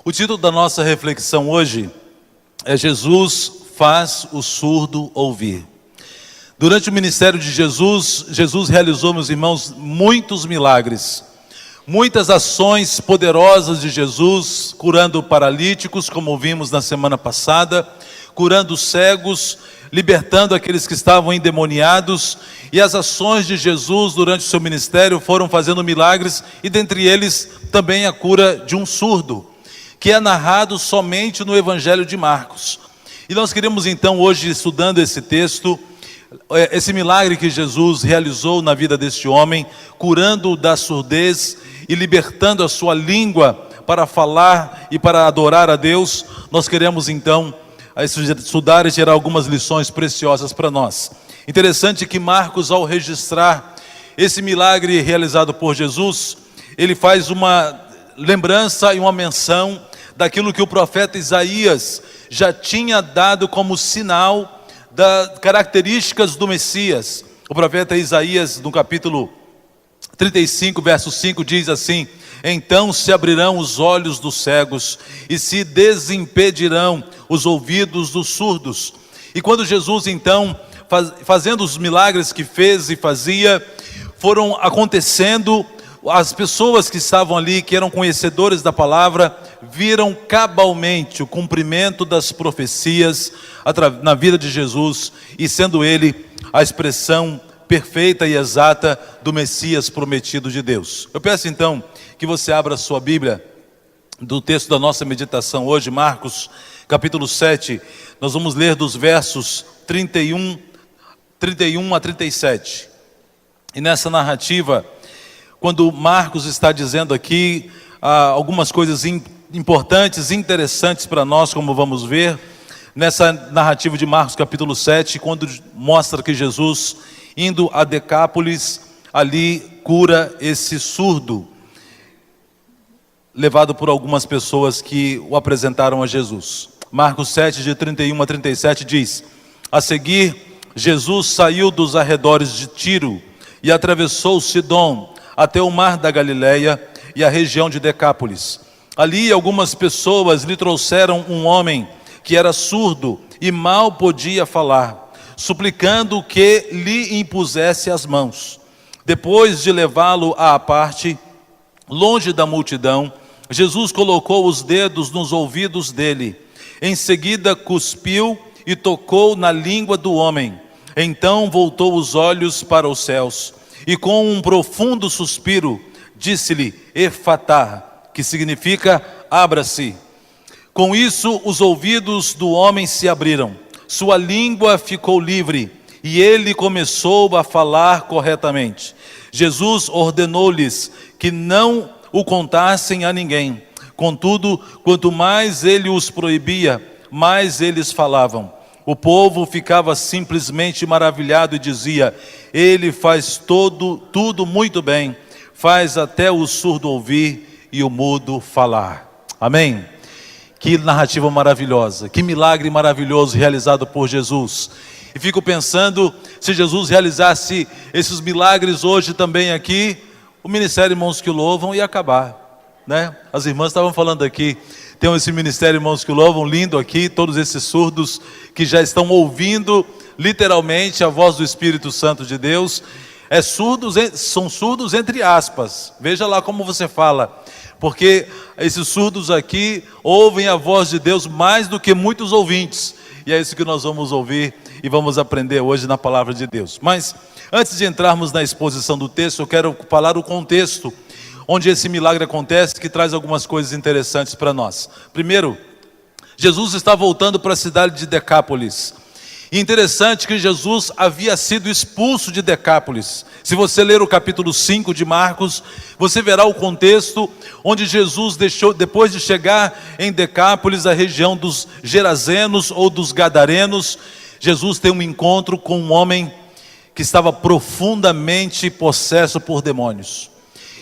O título da nossa reflexão hoje é Jesus faz o surdo ouvir. Durante o ministério de Jesus, Jesus realizou, meus irmãos, muitos milagres. Muitas ações poderosas de Jesus, curando paralíticos, como vimos na semana passada, curando cegos, libertando aqueles que estavam endemoniados. E as ações de Jesus durante o seu ministério foram fazendo milagres, e dentre eles também a cura de um surdo, que é narrado somente no Evangelho de Marcos. E nós queremos então hoje, estudando esse texto, esse milagre que Jesus realizou na vida deste homem, curando-o da surdez e libertando a sua língua para falar e para adorar a Deus. Nós queremos então estudar e tirar algumas lições preciosas para nós. Interessante que Marcos, ao registrar esse milagre realizado por Jesus, ele faz uma lembrança e uma menção daquilo que o profeta Isaías já tinha dado como sinal das características do Messias. O profeta Isaías, no capítulo 35, verso 5, diz assim: então se abrirão os olhos dos cegos e se desimpedirão os ouvidos dos surdos. E quando Jesus então, fazendo os milagres que fez e fazia, foram acontecendo, as pessoas que estavam ali, que eram conhecedores da palavra, viram cabalmente o cumprimento das profecias na vida de Jesus, e sendo ele a expressão perfeita e exata do Messias prometido de Deus. Eu peço então que você abra a sua Bíblia do texto da nossa meditação hoje, Marcos capítulo 7, nós vamos ler dos versos 31 a 37. E nessa narrativa, quando Marcos está dizendo aqui algumas coisas importantes, interessantes para nós, como vamos ver, nessa narrativa de Marcos capítulo 7, quando mostra que Jesus, indo a Decápolis, ali cura esse surdo, levado por algumas pessoas que o apresentaram a Jesus. Marcos 7, de 31 a 37 diz: a seguir, Jesus saiu dos arredores de Tiro e atravessou Sidom até o mar da Galileia e a região de Decápolis. Ali algumas pessoas lhe trouxeram um homem que era surdo e mal podia falar, suplicando que lhe impusesse as mãos. Depois de levá-lo à parte, longe da multidão, Jesus colocou os dedos nos ouvidos dele. Em seguida cuspiu e tocou na língua do homem. Então voltou os olhos para os céus e com um profundo suspiro disse-lhe Efatá, que significa abra-se. Com isso os ouvidos do homem se abriram, sua língua ficou livre e ele começou a falar corretamente. Jesus ordenou-lhes que não o contassem a ninguém. Contudo, quanto mais ele os proibia, mais eles falavam. O povo ficava simplesmente maravilhado e dizia: ele faz tudo muito bem, faz até o surdo ouvir e o mudo falar. Amém? Que narrativa maravilhosa, que milagre maravilhoso realizado por Jesus. E fico pensando, se Jesus realizasse esses milagres hoje também aqui, o Ministério Irmãos que Louvam ia acabar, né? As irmãs estavam falando aqui, tem esse Ministério Irmãos que Louvam lindo aqui, todos esses surdos que já estão ouvindo literalmente a voz do Espírito Santo de Deus. São surdos entre aspas, veja lá como você fala, porque esses surdos aqui ouvem a voz de Deus mais do que muitos ouvintes, e é isso que nós vamos ouvir e vamos aprender hoje na palavra de Deus. Mas antes de entrarmos na exposição do texto, eu quero falar o contexto onde esse milagre acontece, que traz algumas coisas interessantes para nós. Primeiro, Jesus está voltando para a cidade de Decápolis. E interessante que Jesus havia sido expulso de Decápolis. Se você ler o capítulo 5 de Marcos, você verá o contexto onde Jesus deixou, depois de chegar em Decápolis, a região dos Gerazenos ou dos Gadarenos, Jesus tem um encontro com um homem que estava profundamente possesso por demônios.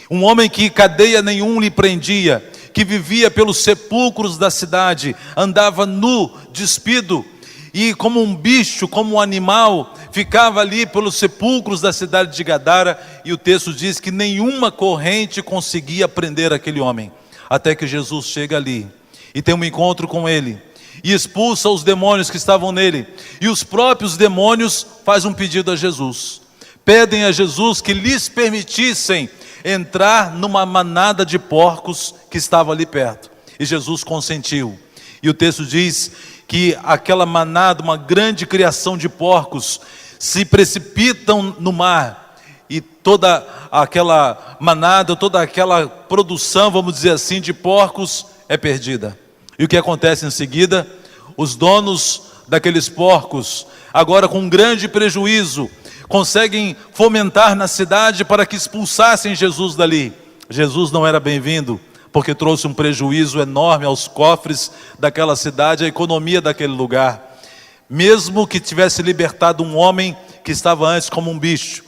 Um homem que cadeia nenhum lhe prendia, que vivia pelos sepulcros da cidade, andava nu, despido, e como um bicho, como um animal, ficava ali pelos sepulcros da cidade de Gadara, e o texto diz que nenhuma corrente conseguia prender aquele homem, até que Jesus chega ali, e tem um encontro com ele, e expulsa os demônios que estavam nele, e os próprios demônios fazem um pedido a Jesus, pedem a Jesus que lhes permitissem entrar numa manada de porcos que estava ali perto, e Jesus consentiu, e o texto diz que aquela manada, uma grande criação de porcos, se precipitam no mar, e toda aquela manada, toda aquela produção, vamos dizer assim, de porcos é perdida. E o que acontece em seguida? Os donos daqueles porcos, agora com grande prejuízo, conseguem fomentar na cidade para que expulsassem Jesus dali. Jesus não era bem-vindo, porque trouxe um prejuízo enorme aos cofres daquela cidade, à economia daquele lugar. Mesmo que tivesse libertado um homem que estava antes como um bicho,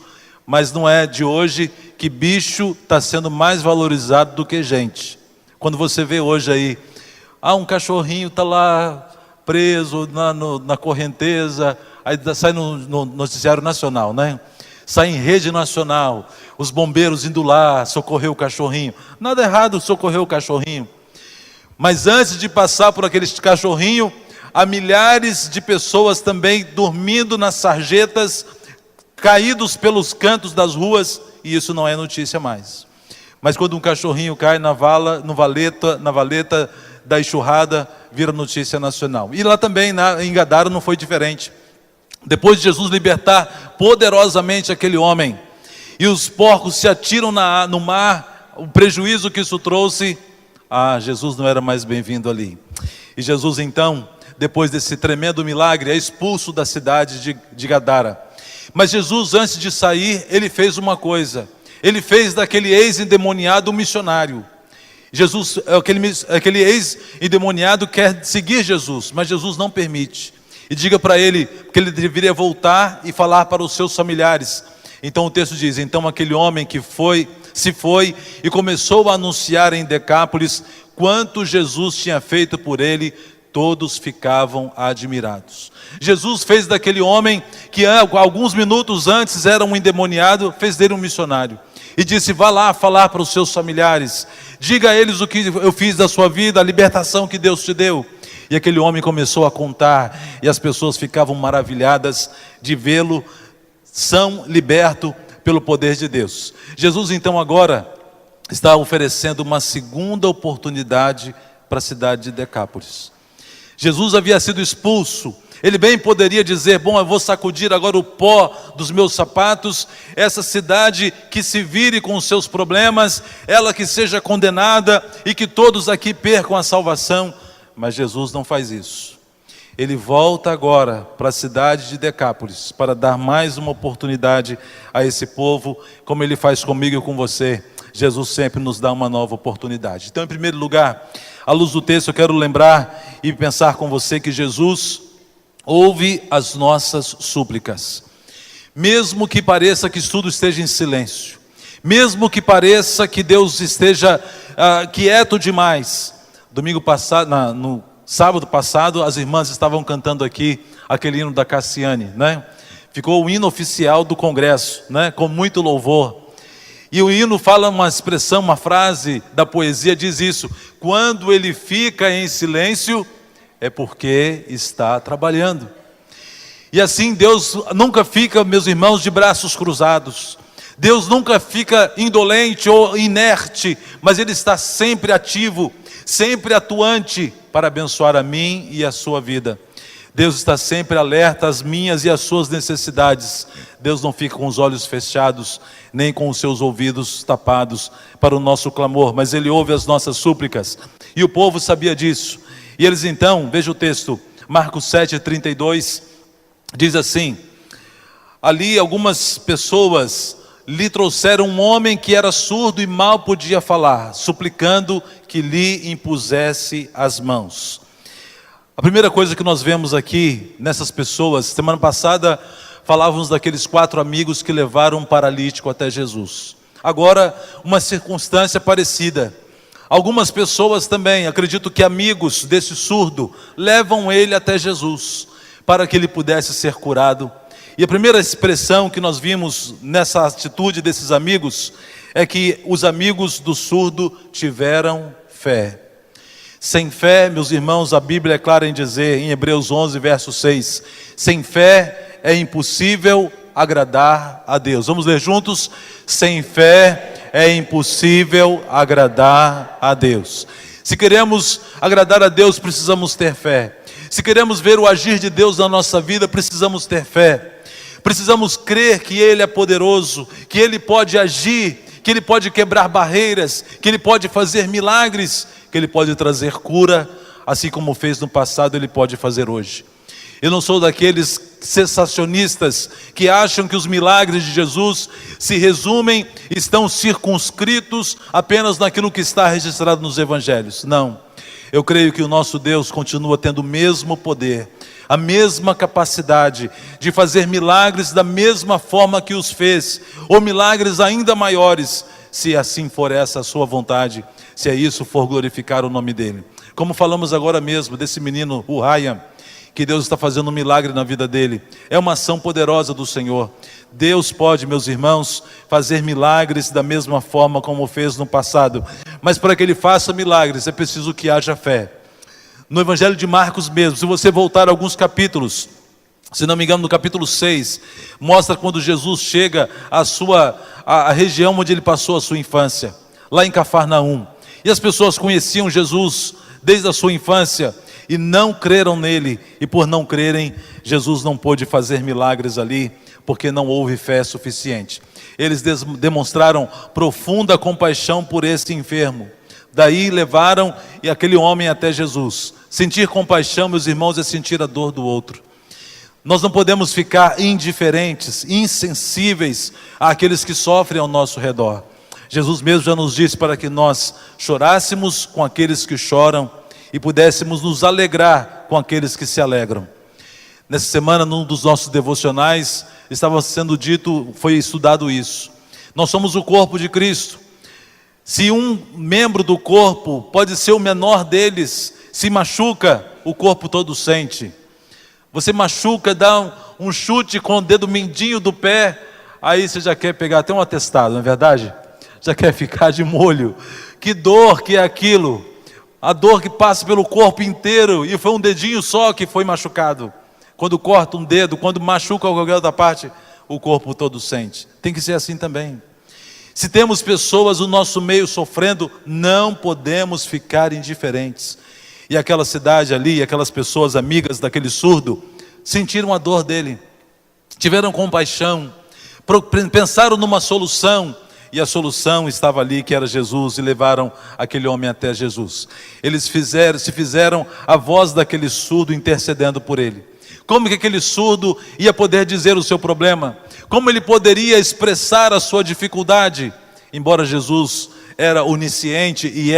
mas não é de hoje que bicho está sendo mais valorizado do que gente. Quando você vê hoje aí, um cachorrinho está lá preso na correnteza, aí sai no noticiário nacional, né? Sai em rede nacional, os bombeiros indo lá socorrer o cachorrinho. Nada errado socorrer o cachorrinho, mas antes de passar por aquele cachorrinho, há milhares de pessoas também dormindo nas sarjetas, caídos pelos cantos das ruas, e isso não é notícia mais. Mas quando um cachorrinho cai na valeta da enxurrada, vira notícia nacional. E lá também em Gadara não foi diferente. Depois de Jesus libertar poderosamente aquele homem, e os porcos se atiram no mar, o prejuízo que isso trouxe, Jesus não era mais bem-vindo ali. E Jesus então, depois desse tremendo milagre, é expulso da cidade de Gadara. Mas Jesus, antes de sair, ele fez uma coisa. Ele fez daquele ex-endemoniado um missionário. Jesus, aquele ex-endemoniado quer seguir Jesus, mas Jesus não permite. E diga para ele que ele deveria voltar e falar para os seus familiares. Então o texto diz, então aquele homem que se foi e começou a anunciar em Decápolis quanto Jesus tinha feito por ele. Todos ficavam admirados. Jesus fez daquele homem que alguns minutos antes era um endemoniado, fez dele um missionário. E disse, vá lá falar para os seus familiares, diga a eles o que eu fiz da sua vida, a libertação que Deus te deu. E aquele homem começou a contar, e as pessoas ficavam maravilhadas de vê-lo são, liberto pelo poder de Deus. Jesus então agora está oferecendo uma segunda oportunidade para a cidade de Decápolis. Jesus havia sido expulso, ele bem poderia dizer, bom, eu vou sacudir agora o pó dos meus sapatos, essa cidade que se vire com os seus problemas, ela que seja condenada e que todos aqui percam a salvação. Mas Jesus não faz isso. Ele volta agora para a cidade de Decápolis para dar mais uma oportunidade a esse povo, como ele faz comigo e com você. Jesus sempre nos dá uma nova oportunidade. Então, em primeiro lugar, à luz do texto, eu quero lembrar e pensar com você que Jesus ouve as nossas súplicas. Mesmo que pareça que tudo esteja em silêncio, mesmo que pareça que Deus esteja quieto demais. Domingo passado, no sábado passado, as irmãs estavam cantando aqui aquele hino da Cassiane, né? Ficou o hino oficial do congresso, né? Com muito louvor. E o hino fala uma expressão, uma frase da poesia, diz isso: quando ele fica em silêncio, é porque está trabalhando. E assim Deus nunca fica, meus irmãos, de braços cruzados. Deus nunca fica indolente ou inerte, mas Ele está sempre ativo, sempre atuante para abençoar a mim e a sua vida. Deus está sempre alerta às minhas e às suas necessidades. Deus não fica com os olhos fechados, nem com os seus ouvidos tapados para o nosso clamor, mas Ele ouve as nossas súplicas. E o povo sabia disso. E eles então, veja o texto, Marcos 7:32, diz assim: ali algumas pessoas lhe trouxeram um homem que era surdo e mal podia falar, suplicando que lhe impusesse as mãos. A primeira coisa que nós vemos aqui nessas pessoas, semana passada falávamos daqueles 4 amigos que levaram um paralítico até Jesus. Agora, uma circunstância parecida. Algumas pessoas também, acredito que amigos desse surdo, levam ele até Jesus, para que ele pudesse ser curado. E a primeira expressão que nós vimos nessa atitude desses amigos, é que os amigos do surdo tiveram fé. Sem fé, meus irmãos, a Bíblia é clara em dizer, em Hebreus 11, verso 6, sem fé é impossível agradar a Deus. Vamos ler juntos? Sem fé é impossível agradar a Deus. Se queremos agradar a Deus, precisamos ter fé. Se queremos ver o agir de Deus na nossa vida, precisamos ter fé. Precisamos crer que Ele é poderoso, que Ele pode agir, que Ele pode quebrar barreiras, que Ele pode fazer milagres, que Ele pode trazer cura, assim como fez no passado, Ele pode fazer hoje. Eu não sou daqueles sensacionistas que acham que os milagres de Jesus se resumem, estão circunscritos apenas naquilo que está registrado nos evangelhos. Não, eu creio que o nosso Deus continua tendo o mesmo poder, a mesma capacidade de fazer milagres da mesma forma que os fez, ou milagres ainda maiores, se assim for essa a sua vontade, se é isso for glorificar o nome dele. Como falamos agora mesmo desse menino, o Ryan, que Deus está fazendo um milagre na vida dele. É uma ação poderosa do Senhor. Deus pode, meus irmãos, fazer milagres da mesma forma como fez no passado. Mas para que Ele faça milagres, é preciso que haja fé. No Evangelho de Marcos mesmo, se você voltar alguns capítulos, se não me engano no capítulo 6, mostra quando Jesus chega à região onde Ele passou a sua infância, lá em Cafarnaum. E as pessoas conheciam Jesus desde a sua infância, e não creram nele, e por não crerem, Jesus não pôde fazer milagres ali, porque não houve fé suficiente. Eles demonstraram profunda compaixão por esse enfermo, daí levaram aquele homem até Jesus. Sentir compaixão, meus irmãos, é sentir a dor do outro. Nós não podemos ficar indiferentes, insensíveis àqueles que sofrem ao nosso redor. Jesus mesmo já nos disse para que nós chorássemos com aqueles que choram, e pudéssemos nos alegrar com aqueles que se alegram. Nessa semana, num dos nossos devocionais, estava sendo dito, foi estudado isso. Nós somos o corpo de Cristo. Se um membro do corpo, pode ser o menor deles, se machuca, o corpo todo sente. Você machuca, dá um chute com o dedo mindinho do pé, aí você já quer pegar até um atestado, não é verdade? Já quer ficar de molho. Que dor que é aquilo! A dor que passa pelo corpo inteiro, e foi um dedinho só que foi machucado. Quando corta um dedo, quando machuca qualquer outra parte, o corpo todo sente. Tem que ser assim também. Se temos pessoas no nosso meio sofrendo, não podemos ficar indiferentes. E aquela cidade ali, aquelas pessoas amigas daquele surdo, sentiram a dor dele, tiveram compaixão, pensaram numa solução, e a solução estava ali, que era Jesus, e levaram aquele homem até Jesus. Eles se fizeram a voz daquele surdo intercedendo por ele. Como que aquele surdo ia poder dizer o seu problema? Como ele poderia expressar a sua dificuldade? Embora Jesus era onisciente e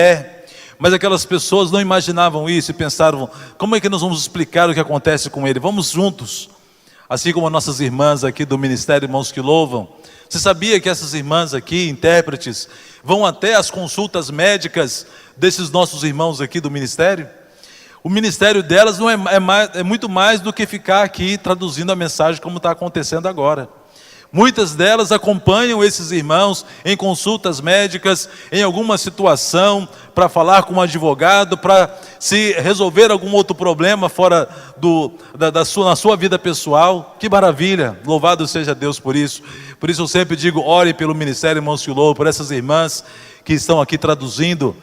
mas aquelas pessoas não imaginavam isso e pensaram, como é que nós vamos explicar o que acontece com ele? Vamos juntos. Assim como nossas irmãs aqui do Ministério Irmãos que Louvam. Você sabia que essas irmãs aqui, intérpretes, vão até as consultas médicas desses nossos irmãos aqui do ministério? O ministério delas não é muito mais do que ficar aqui traduzindo a mensagem como está acontecendo agora. Muitas delas acompanham esses irmãos em consultas médicas, em alguma situação, para falar com um advogado, para se resolver algum outro problema fora na sua vida pessoal. Que maravilha, louvado seja Deus por isso. Por isso eu sempre digo, ore pelo Ministério Irmãos que Louvam, por essas irmãs que estão aqui traduzindo,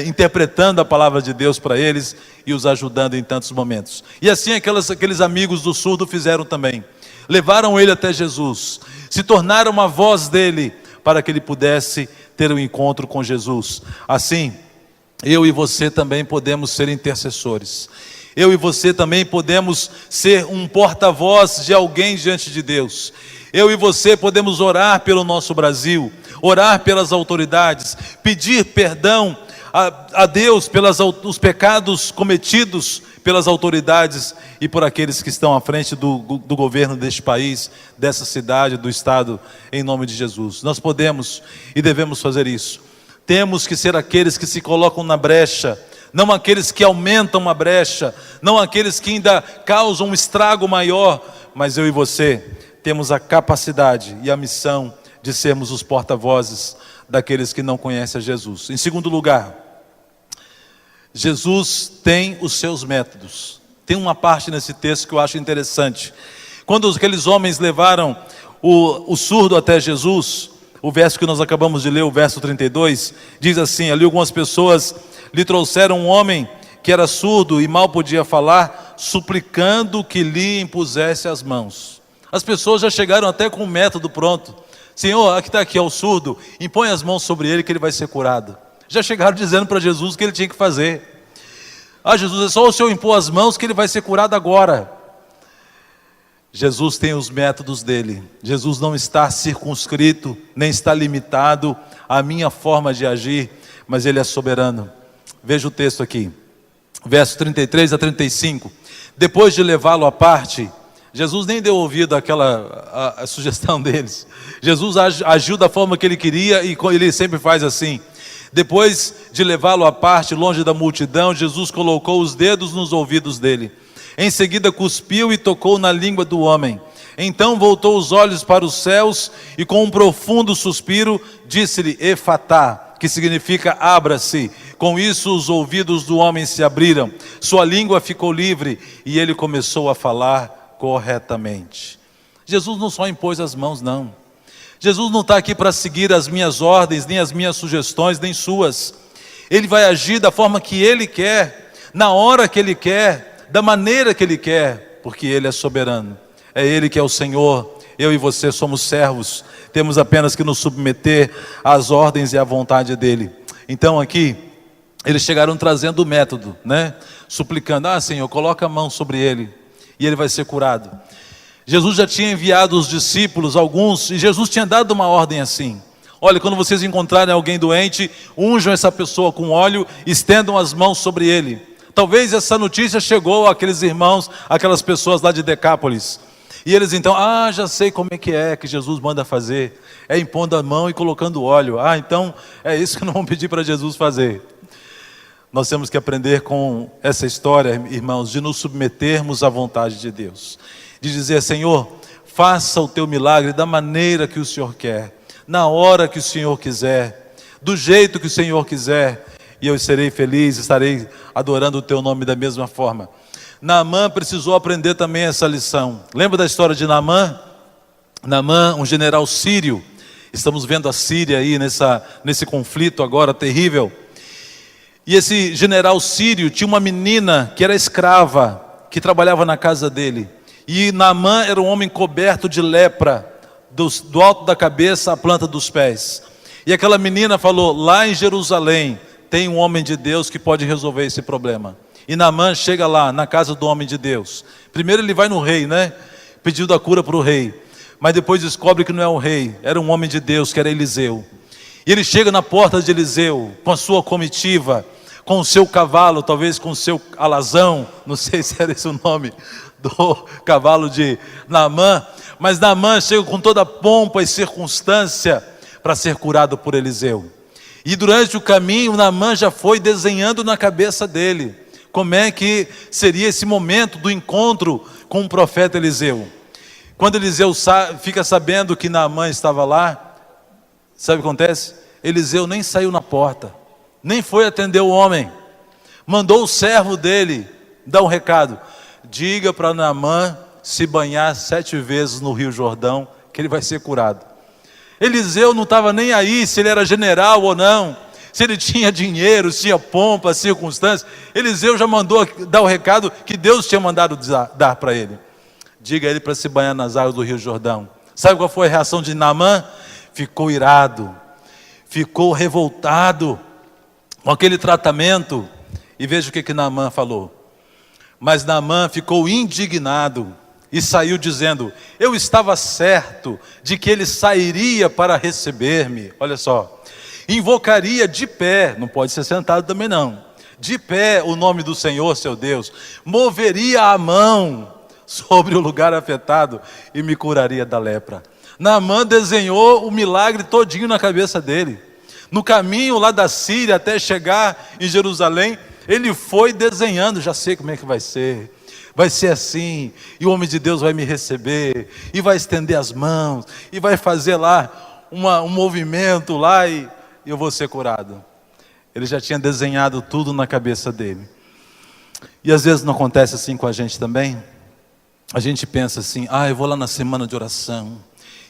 interpretando a palavra de Deus para eles e os ajudando em tantos momentos. E assim aqueles amigos do surdo fizeram também. Levaram ele até Jesus, se tornaram a voz dele, para que ele pudesse ter um encontro com Jesus. Assim, eu e você também podemos ser intercessores. Eu e você também podemos ser um porta-voz de alguém diante de Deus. Eu e você podemos orar pelo nosso Brasil, orar pelas autoridades, pedir perdão a Deus pelos pecados cometidos pelas autoridades e por aqueles que estão à frente do governo deste país, dessa cidade, do estado, em nome de Jesus. Nós podemos e devemos fazer isso. Temos que ser aqueles que se colocam na brecha, não aqueles que aumentam a brecha, não aqueles que ainda causam um estrago maior, mas eu e você temos a capacidade e a missão de sermos os porta-vozes daqueles que não conhecem a Jesus. Em segundo lugar, Jesus tem os seus métodos. Tem uma parte nesse texto que eu acho interessante. Quando aqueles homens levaram o surdo até Jesus, o verso que nós acabamos de ler, o verso 32, diz assim: ali algumas pessoas lhe trouxeram um homem que era surdo e mal podia falar, suplicando que lhe impusesse as mãos. As pessoas já chegaram até com o método pronto. Senhor, aqui está aqui, é o surdo, impõe as mãos sobre ele que ele vai ser curado. Já chegaram dizendo para Jesus o que ele tinha que fazer. Jesus, é só o Senhor impor as mãos que ele vai ser curado agora. Jesus tem os métodos dele. Jesus não está circunscrito, nem está limitado à minha forma de agir, mas ele é soberano. Veja o texto aqui, verso 33 a 35. Depois de levá-lo à parte, Jesus nem deu ouvido àquela a sugestão deles. Jesus agiu da forma que ele queria e ele sempre faz assim. Depois de levá-lo à parte, longe da multidão, Jesus colocou os dedos nos ouvidos dele. Em seguida cuspiu e tocou na língua do homem. Então voltou os olhos para os céus e com um profundo suspiro disse-lhe Efatá, que significa abra-se. Com isso os ouvidos do homem se abriram, sua língua ficou livre e ele começou a falar corretamente. Jesus não só impôs as mãos, não. Jesus não está aqui para seguir as minhas ordens, nem as minhas sugestões, nem suas. Ele vai agir da forma que ele quer, na hora que ele quer, da maneira que ele quer, porque ele é soberano. É ele que é o Senhor, eu e você somos servos, temos apenas que nos submeter às ordens e à vontade dele. Então aqui, eles chegaram trazendo o método, né? Suplicando, Senhor, coloca a mão sobre ele, e ele vai ser curado. Jesus já tinha enviado os discípulos, alguns, e Jesus tinha dado uma ordem assim: olha, quando vocês encontrarem alguém doente, unjam essa pessoa com óleo, estendam as mãos sobre ele. Talvez essa notícia chegou àqueles irmãos, aquelas pessoas lá de Decápolis, e eles então, já sei como é que Jesus manda fazer, é impondo a mão e colocando óleo. Então é isso que não vão pedir para Jesus fazer. Nós temos que aprender com essa história, irmãos, de nos submetermos à vontade de Deus. De dizer, Senhor, faça o teu milagre da maneira que o Senhor quer, na hora que o Senhor quiser, do jeito que o Senhor quiser, e eu serei feliz, estarei adorando o teu nome da mesma forma. Naamã precisou aprender também essa lição. Lembra da história de Naamã? Naamã, um general sírio. Estamos vendo a Síria aí nesse conflito agora terrível. E esse general sírio tinha uma menina que era escrava, que trabalhava na casa dele. E Naamã era um homem coberto de lepra, do alto da cabeça à planta dos pés. E aquela menina falou, lá em Jerusalém tem um homem de Deus que pode resolver esse problema. E Naamã chega lá, na casa do homem de Deus. Primeiro ele vai no rei, né? Pediu a cura para o rei. Mas depois descobre que não é o rei, era um homem de Deus, que era Eliseu. E ele chega na porta de Eliseu, com a sua comitiva, com o seu cavalo, talvez com o seu alazão, não sei se era esse o nome do cavalo de Naamã, mas Naamã chega com toda a pompa e circunstância para ser curado por Eliseu. E durante o caminho, Naamã já foi desenhando na cabeça dele como é que seria esse momento do encontro com o profeta Eliseu. Quando Eliseu fica sabendo que Naamã estava lá, sabe o que acontece? Eliseu nem saiu na porta, nem foi atender o homem, mandou o servo dele dar um recado: diga para Naamã se banhar 7 vezes no Rio Jordão, que ele vai ser curado. Eliseu não estava nem aí se ele era general ou não, se ele tinha dinheiro, se tinha pompa, circunstâncias. Eliseu já mandou dar o recado que Deus tinha mandado dar para ele. Diga a ele para se banhar nas águas do Rio Jordão. Sabe qual foi a reação de Naamã? Ficou irado, ficou revoltado com aquele tratamento. E veja o que Naamã falou. Mas Naamã ficou indignado e saiu dizendo: eu estava certo de que ele sairia para receber-me. Olha só, invocaria de pé, não pode ser sentado também não, de pé o nome do Senhor seu Deus, moveria a mão sobre o lugar afetado e me curaria da lepra. Naamã desenhou o milagre todinho na cabeça dele. No caminho lá da Síria até chegar em Jerusalém, ele foi desenhando, já sei como é que vai ser assim, e o homem de Deus vai me receber, e vai estender as mãos, e vai fazer lá um movimento lá, e eu vou ser curado. Ele já tinha desenhado tudo na cabeça dele. E às vezes não acontece assim com a gente também? A gente pensa assim, eu vou lá na semana de oração,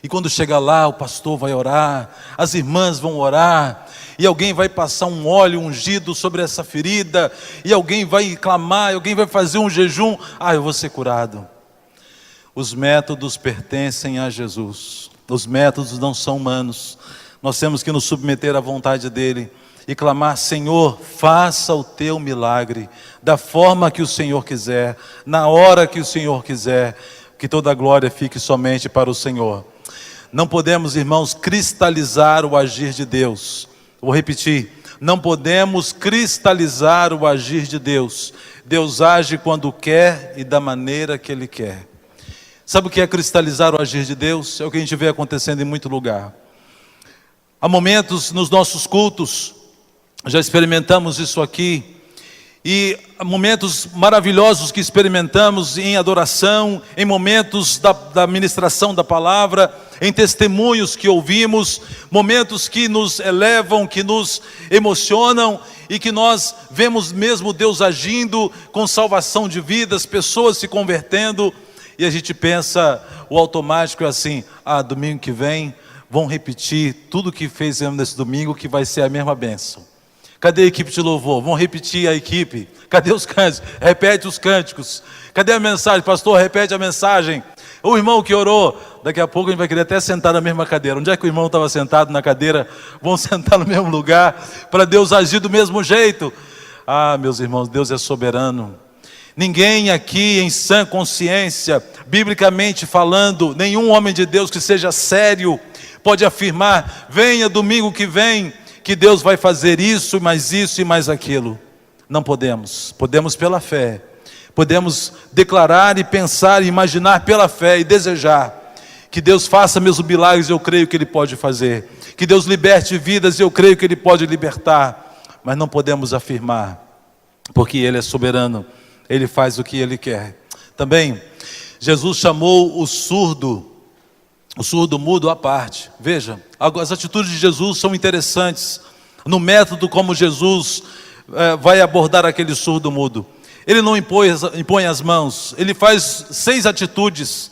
e quando chegar lá o pastor vai orar, as irmãs vão orar, e alguém vai passar um óleo ungido sobre essa ferida, e alguém vai clamar, alguém vai fazer um jejum, eu vou ser curado. Os métodos pertencem a Jesus, os métodos não são humanos. Nós temos que nos submeter à vontade dele e clamar: Senhor, faça o teu milagre, da forma que o Senhor quiser, na hora que o Senhor quiser, que toda a glória fique somente para o Senhor. Não podemos, irmãos, cristalizar o agir de Deus. Vou repetir, não podemos cristalizar o agir de Deus. Deus age quando quer e da maneira que Ele quer. Sabe o que é cristalizar o agir de Deus? É o que a gente vê acontecendo em muito lugar. Há momentos nos nossos cultos, já experimentamos isso aqui, e momentos maravilhosos que experimentamos em adoração, em momentos da ministração da palavra, em testemunhos que ouvimos, momentos que nos elevam, que nos emocionam, e que nós vemos mesmo Deus agindo com salvação de vidas, pessoas se convertendo, e a gente pensa, o automático é assim: domingo que vem vão repetir tudo que fez nesse domingo, que vai ser a mesma bênção. Cadê a equipe de louvor? Vão repetir a equipe. Cadê os cânticos? Repete os cânticos. Cadê a mensagem? Pastor, repete a mensagem. O irmão que orou, daqui a pouco a gente vai querer até sentar na mesma cadeira. Onde é que o irmão estava sentado na cadeira? Vão sentar no mesmo lugar, para Deus agir do mesmo jeito. Meus irmãos, Deus é soberano. Ninguém aqui em sã consciência, biblicamente falando, nenhum homem de Deus que seja sério, pode afirmar: venha domingo que vem, que Deus vai fazer isso e mais aquilo. Não podemos. Podemos pela fé. Podemos declarar e pensar e imaginar pela fé e desejar que Deus faça mesmo milagres. Eu creio que Ele pode fazer. Que Deus liberte vidas. Eu creio que Ele pode libertar. Mas não podemos afirmar, porque Ele é soberano. Ele faz o que Ele quer. Também, Jesus chamou o surdo mudo à parte. Veja, as atitudes de Jesus são interessantes, no método como Jesus vai abordar aquele surdo mudo. Ele não impõe as mãos, ele faz 6 atitudes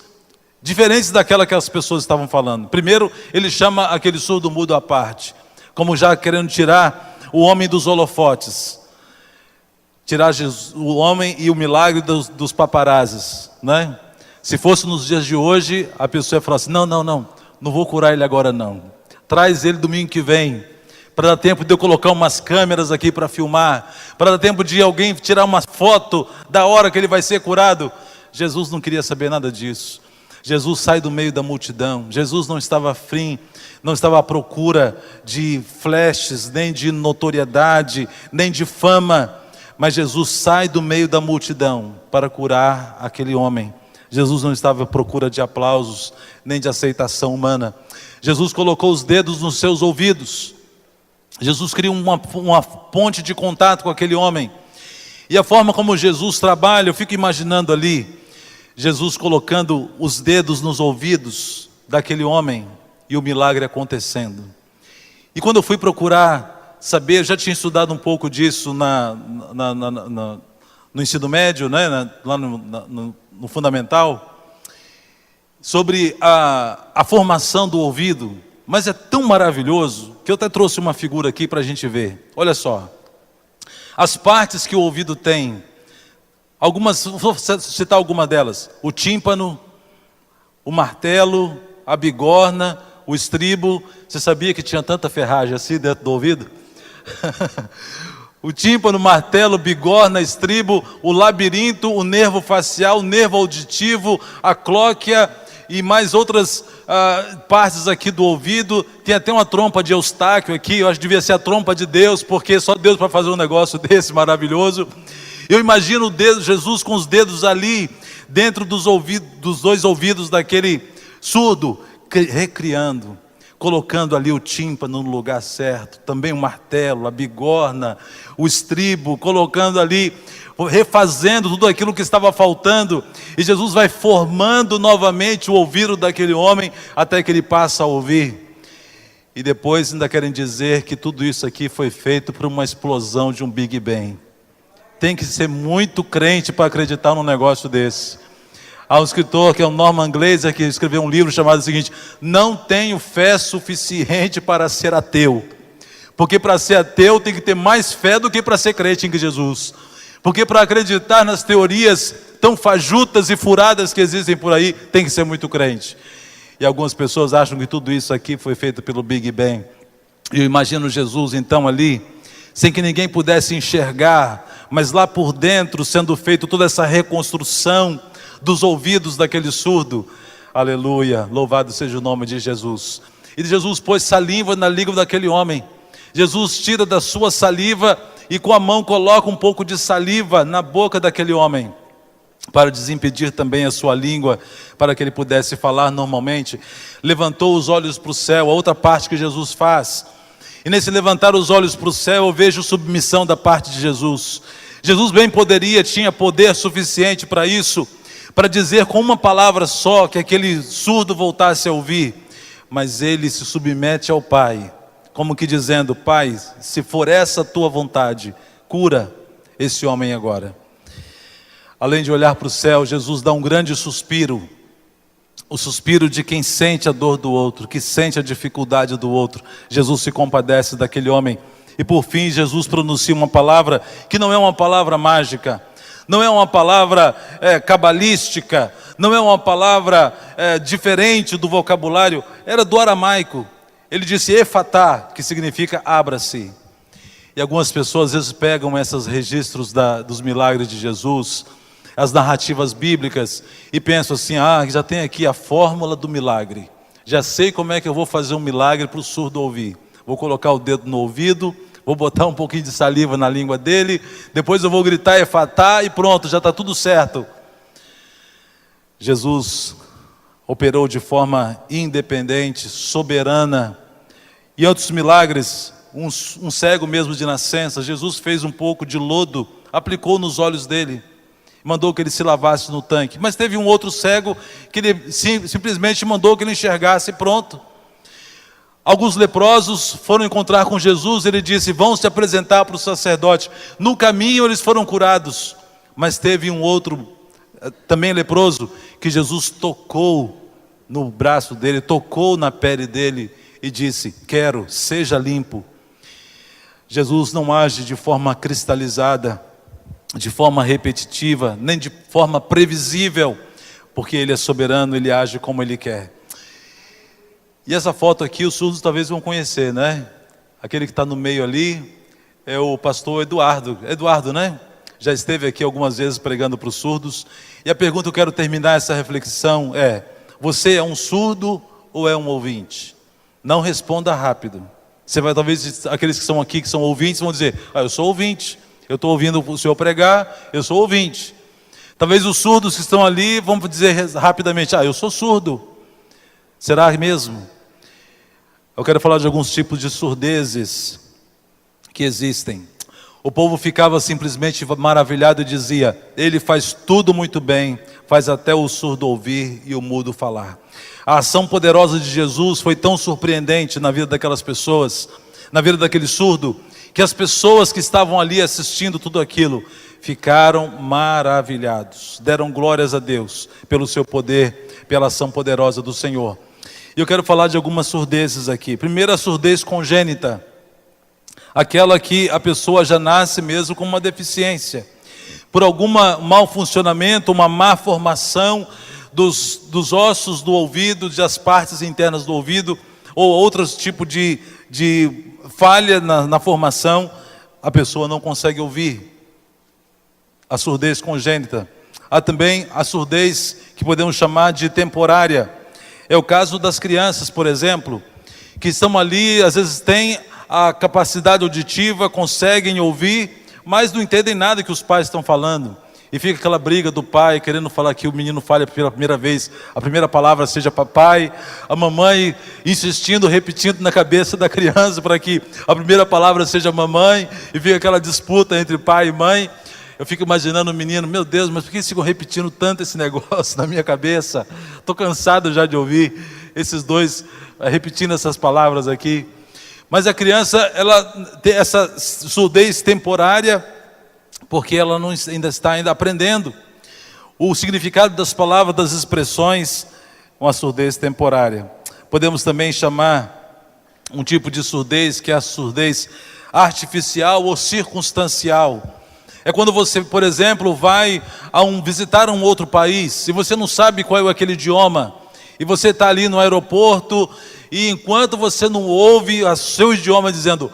diferentes daquela que as pessoas estavam falando. Primeiro, ele chama aquele surdo mudo à parte, como já querendo tirar o homem dos holofotes, tirar o homem e o milagre dos paparazzis, né? Se fosse nos dias de hoje, a pessoa ia falar assim: não vou curar ele agora não. Traz ele domingo que vem, para dar tempo de eu colocar umas câmeras aqui para filmar, para dar tempo de alguém tirar uma foto da hora que ele vai ser curado. Jesus não queria saber nada disso. Jesus sai do meio da multidão. Jesus não estava afim, não estava à procura de flashes, nem de notoriedade, nem de fama. Mas Jesus sai do meio da multidão para curar aquele homem. Jesus não estava à procura de aplausos, nem de aceitação humana. Jesus colocou os dedos nos seus ouvidos. Jesus cria uma ponte de contato com aquele homem. E a forma como Jesus trabalha, eu fico imaginando ali, Jesus colocando os dedos nos ouvidos daquele homem e o milagre acontecendo. E quando eu fui procurar saber, eu já tinha estudado um pouco disso no ensino médio, né? Lá no fundamental, sobre a formação do ouvido. Mas é tão maravilhoso que eu até trouxe uma figura aqui para a gente ver. Olha só, as partes que o ouvido tem, vou citar alguma delas: o tímpano, o martelo, a bigorna, o estribo. Você sabia que tinha tanta ferragem assim dentro do ouvido? O tímpano, martelo, bigorna, estribo, o labirinto, o nervo facial, o nervo auditivo, a clóquia e mais outras partes aqui do ouvido. Tem até uma trompa de Eustáquio aqui, eu acho que devia ser a trompa de Deus, porque só Deus para fazer um negócio desse maravilhoso. Eu imagino Jesus com os dedos ali, dentro dos 2 ouvidos daquele surdo, recriando, colocando ali o tímpano no lugar certo, também o martelo, a bigorna, o estribo, colocando ali, refazendo tudo aquilo que estava faltando, e Jesus vai formando novamente o ouvido daquele homem, até que ele passa a ouvir. E depois ainda querem dizer que tudo isso aqui foi feito por uma explosão de um Big Bang. Tem que ser muito crente para acreditar num negócio desse. Há um escritor que é o Norman Glaser, que escreveu um livro chamado o seguinte: não tenho fé suficiente para ser ateu. Porque para ser ateu tem que ter mais fé do que para ser crente em Jesus. Porque para acreditar nas teorias tão fajutas e furadas que existem por aí, tem que ser muito crente. E algumas pessoas acham que tudo isso aqui foi feito pelo Big Bang. E eu imagino Jesus então ali, sem que ninguém pudesse enxergar, mas lá por dentro sendo feito toda essa reconstrução dos ouvidos daquele surdo. Aleluia, louvado seja o nome de Jesus. E Jesus pôs saliva na língua daquele homem. Jesus tira da sua saliva e com a mão coloca um pouco de saliva na boca daquele homem, para desimpedir também a sua língua, para que ele pudesse falar normalmente. Levantou os olhos para o céu, a outra parte que Jesus faz. E nesse levantar os olhos para o céu, eu vejo submissão da parte de Jesus. Jesus bem poderia, tinha poder suficiente para isso, para dizer com uma palavra só que aquele surdo voltasse a ouvir. Mas ele se submete ao Pai, como que dizendo: Pai, se for essa a tua vontade, cura esse homem agora. Além de olhar para o céu, Jesus dá um grande suspiro. O suspiro de quem sente a dor do outro, que sente a dificuldade do outro. Jesus se compadece daquele homem. E por fim, Jesus pronuncia uma palavra que não é uma palavra mágica, não é uma palavra cabalística, não é uma palavra diferente do vocabulário, era do aramaico. Ele disse efatá, que significa abra-se. E algumas pessoas às vezes pegam esses registros dos milagres de Jesus, as narrativas bíblicas, e pensam assim: já tem aqui a fórmula do milagre. Já sei como é que eu vou fazer um milagre para o surdo ouvir. Vou colocar o dedo no ouvido, vou botar um pouquinho de saliva na língua dele, depois eu vou gritar efatá e pronto, já está tudo certo. Jesus operou de forma independente, soberana. E outros milagres, um cego mesmo de nascença, Jesus fez um pouco de lodo, aplicou nos olhos dele, mandou que ele se lavasse no tanque. Mas teve um outro cego que ele simplesmente mandou que ele enxergasse e pronto. Alguns leprosos foram encontrar com Jesus, ele disse: vão se apresentar para o sacerdote. No caminho eles foram curados. Mas teve um outro, também leproso, que Jesus tocou no braço dele, tocou na pele dele e disse: quero, seja limpo. Jesus não age de forma cristalizada, de forma repetitiva, nem de forma previsível, porque Ele é soberano, Ele age como Ele quer. E essa foto aqui os surdos talvez vão conhecer, né? Aquele que está no meio ali é o pastor Eduardo. Eduardo, né? Já esteve aqui algumas vezes pregando para os surdos. E a pergunta que eu quero terminar essa reflexão é: você é um surdo ou é um ouvinte? Não responda rápido. Você vai, talvez aqueles que estão aqui, que são ouvintes, vão dizer: eu sou ouvinte, eu estou ouvindo o senhor pregar, eu sou ouvinte. Talvez os surdos que estão ali vão dizer rapidamente: eu sou surdo. Será mesmo? Eu quero falar de alguns tipos de surdezes que existem. O povo ficava simplesmente maravilhado e dizia: ele faz tudo muito bem, faz até o surdo ouvir e o mudo falar. A ação poderosa de Jesus foi tão surpreendente na vida daquelas pessoas, na vida daquele surdo, que as pessoas que estavam ali assistindo tudo aquilo ficaram maravilhados, deram glórias a Deus pelo seu poder, pela ação poderosa do Senhor. E eu quero falar de algumas surdezes aqui. Primeiro, a surdez congênita, aquela que a pessoa já nasce mesmo com uma deficiência, por algum mau funcionamento, uma má formação dos ossos do ouvido, das partes internas do ouvido, ou outros tipos de falha na formação, a pessoa não consegue ouvir. A surdez congênita. Há também a surdez que podemos chamar de temporária. É o caso das crianças, por exemplo, que estão ali, às vezes têm a capacidade auditiva, conseguem ouvir, mas não entendem nada que os pais estão falando. E fica aquela briga do pai querendo falar que o menino fale pela primeira vez, a primeira palavra seja papai, a mamãe insistindo, repetindo na cabeça da criança para que a primeira palavra seja mamãe, e fica aquela disputa entre pai e mãe. Eu fico imaginando o menino: meu Deus, mas por que eles ficam repetindo tanto esse negócio na minha cabeça? Estou cansado já de ouvir. esses dois repetindo essas palavras aqui. Mas a criança, ela tem essa surdez temporária, porque ela não, ainda está aprendendo o significado das palavras, das expressões, uma surdez temporária. Podemos também chamar um tipo de surdez, que é a surdez artificial ou circunstancial. É quando você, por exemplo, vai visitar um outro país, e você não sabe qual é aquele idioma, e você está ali no aeroporto, e enquanto você não ouve o seu idioma dizendo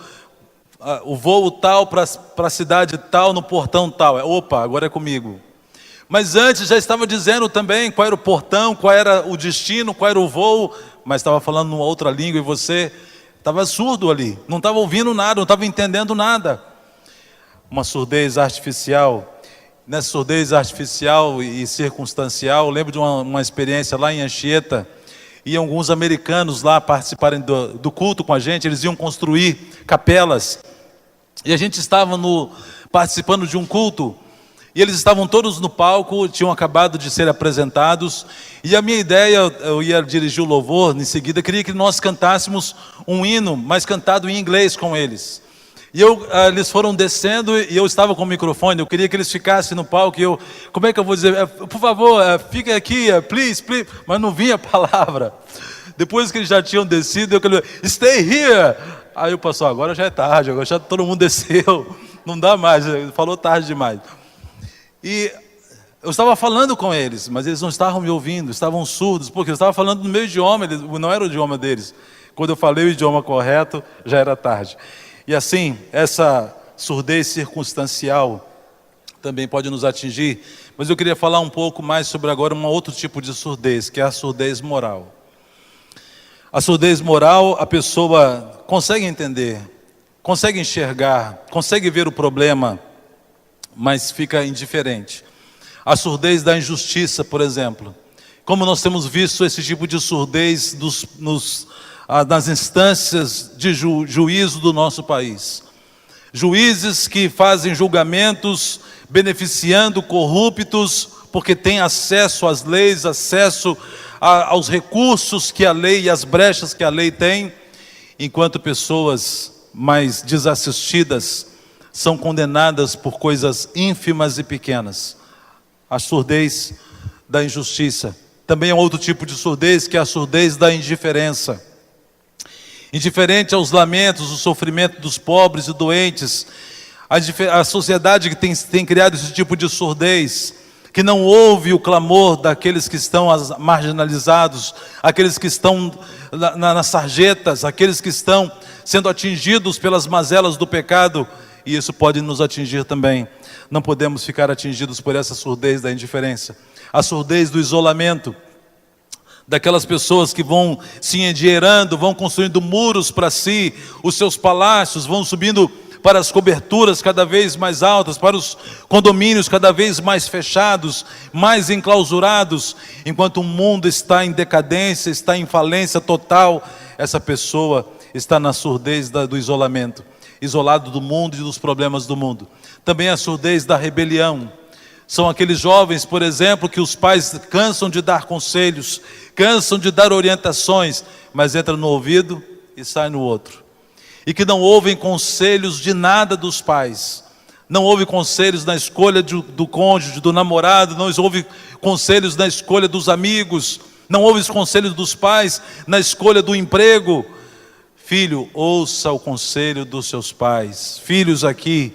o voo tal para a cidade tal, no portão tal, opa, agora é comigo. Mas antes já estava dizendo também qual era o portão, qual era o destino, qual era o voo, mas estava falando numa outra língua e você estava surdo ali, não estava ouvindo nada, não estava entendendo nada. Uma surdez artificial. Nessa surdez artificial e circunstancial, eu lembro de uma experiência lá em Anchieta, e alguns americanos lá participarem do culto com a gente, eles iam construir capelas, e a gente estava participando de um culto, e eles estavam todos no palco, tinham acabado de ser apresentados, e a minha ideia, eu ia dirigir o louvor, em seguida, queria que nós cantássemos um hino, mas cantado em inglês com eles. E eles foram descendo e eu estava com o microfone, eu queria que eles ficassem no palco, e como é que eu vou dizer? Por favor, fique aqui, please, please, mas não vinha a palavra. Depois que eles já tinham descido, eu falei, stay here. Aí o pastor, agora já é tarde, agora já todo mundo desceu, não dá mais, falou tarde demais. E eu estava falando com eles, mas eles não estavam me ouvindo, estavam surdos, porque eu estava falando no meu idioma, não era o idioma deles. Quando eu falei o idioma correto, já era tarde. E assim, essa surdez circunstancial também pode nos atingir, mas eu queria falar um pouco mais sobre agora um outro tipo de surdez, que é a surdez moral. A surdez moral, a pessoa consegue entender, consegue enxergar, consegue ver o problema, mas fica indiferente. A surdez da injustiça, por exemplo. Como nós temos visto esse tipo de surdez nas instâncias de juízo do nosso país. Juízes que fazem julgamentos beneficiando corruptos, porque têm acesso às leis, acesso aos recursos que a lei e as brechas que a lei tem, enquanto pessoas mais desassistidas são condenadas por coisas ínfimas e pequenas. A surdez da injustiça. Também é um outro tipo de surdez, que é a surdez da indiferença. Indiferente aos lamentos, o sofrimento dos pobres e doentes, a sociedade que tem criado esse tipo de surdez, que não ouve o clamor daqueles que estão marginalizados, aqueles que estão nas sarjetas, aqueles que estão sendo atingidos pelas mazelas do pecado, e isso pode nos atingir também. Não podemos ficar atingidos por essa surdez da indiferença. A surdez do isolamento, daquelas pessoas que vão se endinheirando, vão construindo muros para si, os seus palácios, vão subindo para as coberturas cada vez mais altas, para os condomínios cada vez mais fechados, mais enclausurados, enquanto o mundo está em decadência, está em falência total, essa pessoa está na surdez do isolamento, isolado do mundo e dos problemas do mundo. Também a surdez da rebelião. São aqueles jovens, por exemplo, que os pais cansam de dar conselhos, cansam de dar orientações, mas entra no ouvido e sai no outro. E que não ouvem conselhos de nada dos pais, não ouvem conselhos na escolha do cônjuge, do namorado, não ouvem conselhos na escolha dos amigos, não ouvem os conselhos dos pais na escolha do emprego. Filho, ouça o conselho dos seus pais. Filhos aqui,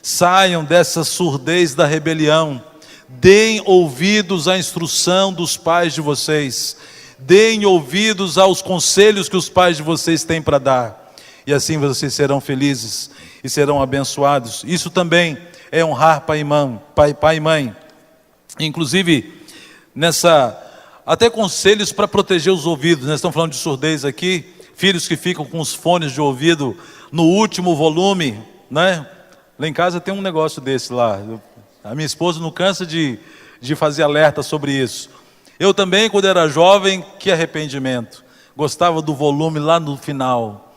saiam dessa surdez da rebelião, deem ouvidos à instrução dos pais de vocês, deem ouvidos aos conselhos que os pais de vocês têm para dar, e assim vocês serão felizes e serão abençoados. Isso também é honrar pai e mãe. Inclusive, até conselhos para proteger os ouvidos. Nós estamos falando de surdez aqui, filhos que ficam com os fones de ouvido no último volume, né? Lá em casa tem um negócio desse lá. A minha esposa não cansa de fazer alerta sobre isso. Eu também, quando era jovem, que arrependimento. Gostava do volume lá no final.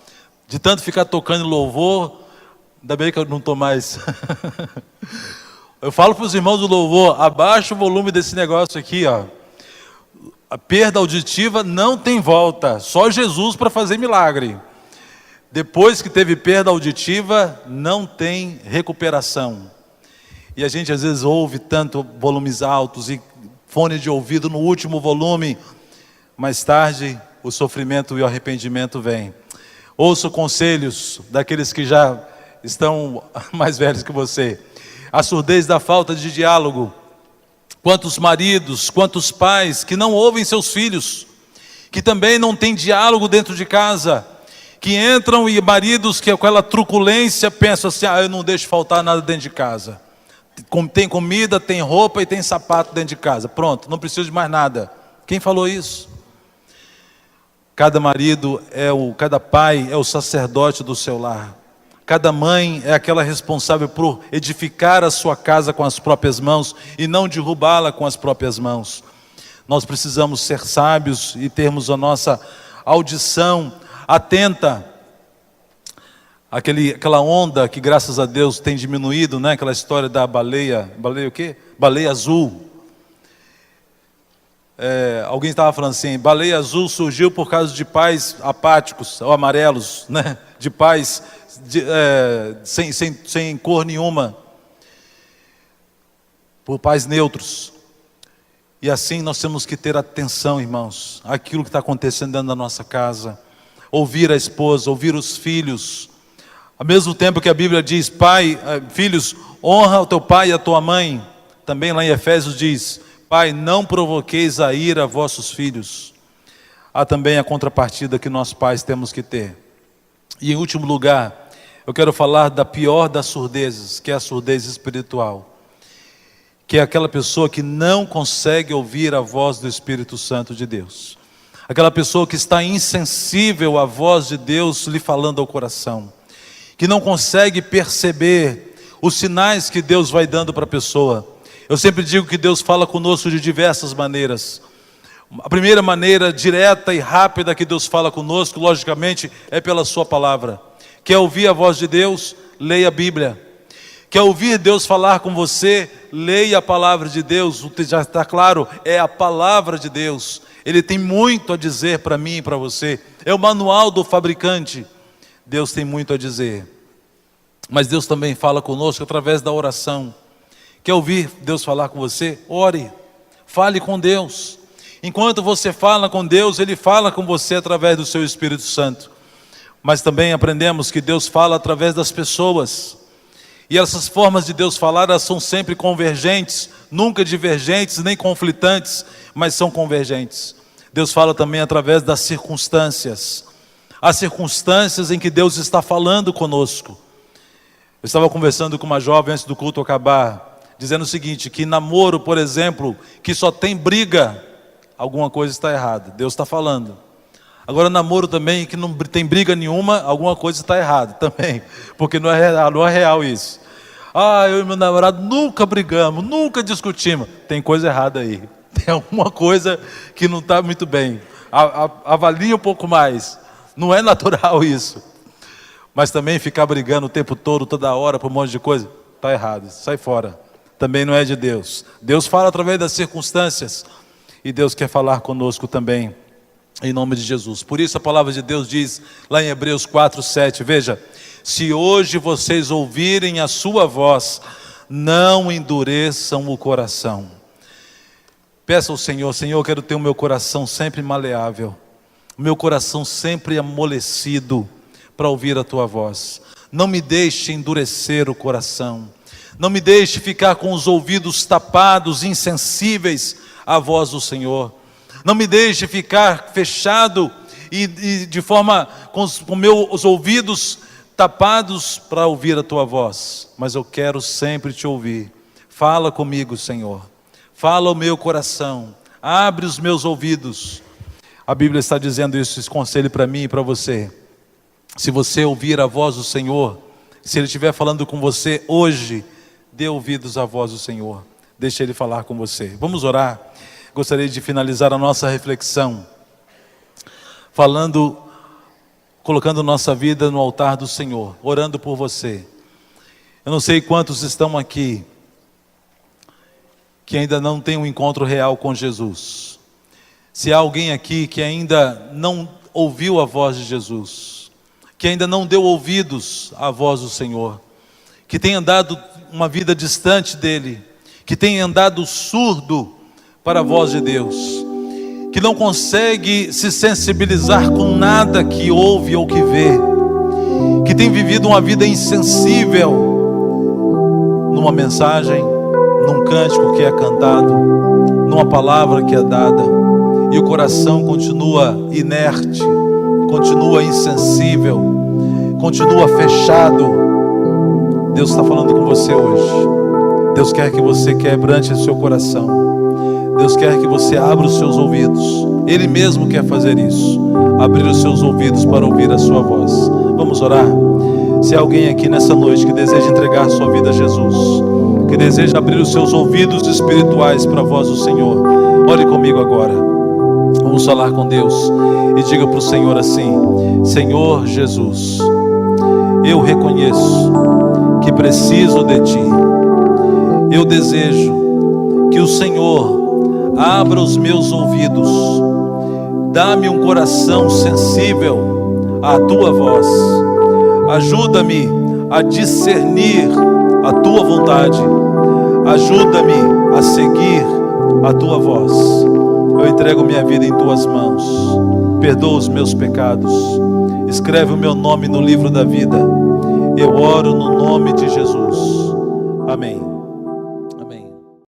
De tanto ficar tocando louvor, ainda bem que eu não estou mais. Eu falo para os irmãos do louvor, abaixa o volume desse negócio aqui, ó. A perda auditiva não tem volta, só Jesus para fazer milagre. Depois que teve perda auditiva, não tem recuperação. E a gente às vezes ouve tanto volumes altos e fone de ouvido no último volume. Mais tarde, o sofrimento e o arrependimento vêm. Ouça conselhos daqueles que já estão mais velhos que você. A surdez da falta de diálogo. Quantos maridos, quantos pais que não ouvem seus filhos, que também não têm diálogo dentro de casa, que entram e maridos que com aquela truculência pensam assim, eu não deixo faltar nada dentro de casa. Tem comida, tem roupa e tem sapato dentro de casa. Pronto, não preciso de mais nada. Quem falou isso? Cada marido cada pai é o sacerdote do seu lar. Cada mãe é aquela responsável por edificar a sua casa com as próprias mãos e não derrubá-la com as próprias mãos. Nós precisamos ser sábios e termos a nossa audição atenta. Aquela onda que graças a Deus tem diminuído, né? Aquela história da baleia o quê? Baleia azul. Alguém estava falando assim, baleia azul surgiu por causa de pais apáticos ou amarelos, né? De pais sem cor nenhuma, por pais neutros. E assim nós temos que ter atenção, irmãos, àquilo que está acontecendo dentro da nossa casa, ouvir a esposa, ouvir os filhos, ao mesmo tempo que a Bíblia diz, filhos, honra o teu pai e a tua mãe, também lá em Efésios diz, pai, não provoqueis a ira a vossos filhos. Há também a contrapartida que nós pais temos que ter. E em último lugar, eu quero falar da pior das surdezes, que é a surdez espiritual, que é aquela pessoa que não consegue ouvir a voz do Espírito Santo de Deus, aquela pessoa que está insensível à voz de Deus lhe falando ao coração, que não consegue perceber os sinais que Deus vai dando para a pessoa. Eu sempre digo que Deus fala conosco de diversas maneiras. A primeira maneira direta e rápida que Deus fala conosco, logicamente, é pela sua palavra. Quer ouvir a voz de Deus? Leia a Bíblia. Quer ouvir Deus falar com você? Leia a palavra de Deus. Já está claro, é a palavra de Deus. Ele tem muito a dizer para mim e para você. É o manual do fabricante. Deus tem muito a dizer. Mas Deus também fala conosco através da oração. Quer ouvir Deus falar com você? Ore. Fale com Deus. Enquanto você fala com Deus, Ele fala com você através do seu Espírito Santo. Mas também aprendemos que Deus fala através das pessoas. E essas formas de Deus falar, elas são sempre convergentes, nunca divergentes, nem conflitantes, mas são convergentes. Deus fala também através das circunstâncias. Há circunstâncias em que Deus está falando conosco. Eu estava conversando com uma jovem antes do culto acabar, dizendo o seguinte, que namoro, por exemplo, que só tem briga, alguma coisa está errada, Deus está falando. Agora namoro também que não tem briga nenhuma, alguma coisa está errada também, porque não é real isso. Eu e meu namorado nunca brigamos, nunca discutimos, tem coisa errada aí, tem alguma coisa que não está muito bem, avalie um pouco mais, não é natural isso. Mas também ficar brigando o tempo todo, toda hora, por um monte de coisa, está errado, sai fora, também não é de Deus. Deus fala através das circunstâncias, e Deus quer falar conosco também, em nome de Jesus. Por isso a palavra de Deus diz, lá em Hebreus 4:7, veja, se hoje vocês ouvirem a sua voz, não endureçam o coração. Peça ao Senhor, Senhor, eu quero ter o meu coração sempre maleável, o meu coração sempre amolecido, para ouvir a tua voz. Não me deixe endurecer o coração, não me deixe ficar com os ouvidos tapados, insensíveis à voz do Senhor. Não me deixe ficar fechado e de forma com os meus ouvidos tapados para ouvir a tua voz. Mas eu quero sempre te ouvir. Fala comigo, Senhor. Fala ao meu coração. Abre os meus ouvidos. A Bíblia está dizendo isso, esse conselho para mim e para você. Se você ouvir a voz do Senhor, se Ele estiver falando com você hoje, dê ouvidos à voz do Senhor. Deixe Ele falar com você. Vamos orar. Gostaria de finalizar a nossa reflexão colocando nossa vida no altar do Senhor, orando por você. Eu não sei quantos estão aqui que ainda não têm um encontro real com Jesus. Se há alguém aqui que ainda não ouviu a voz de Jesus, que ainda não deu ouvidos à voz do Senhor, que tem andado uma vida distante dele, que tem andado surdo para a voz de Deus, que não consegue se sensibilizar com nada que ouve ou que vê, que tem vivido uma vida insensível numa mensagem, num cântico que é cantado, numa palavra que é dada, e o coração continua inerte, continua insensível, continua fechado. Deus está falando com você hoje. Deus quer que você quebrante o seu coração. Deus quer que você abra os seus ouvidos. Ele mesmo quer fazer isso, abrir os seus ouvidos para ouvir a sua voz. Vamos orar? Se há alguém aqui nessa noite que deseja entregar sua vida a Jesus, que deseja abrir os seus ouvidos espirituais para a voz do Senhor, ore comigo agora. Vamos falar com Deus e diga para o Senhor assim: Senhor Jesus, eu reconheço que preciso de Ti. Eu desejo que o Senhor abra os meus ouvidos, dá-me um coração sensível à Tua voz, ajuda-me a discernir a Tua vontade, ajuda-me a seguir a Tua voz. Eu entrego minha vida em Tuas mãos, perdoa os meus pecados, escreve o meu nome no livro da vida. Eu oro no nome de Jesus. Amém.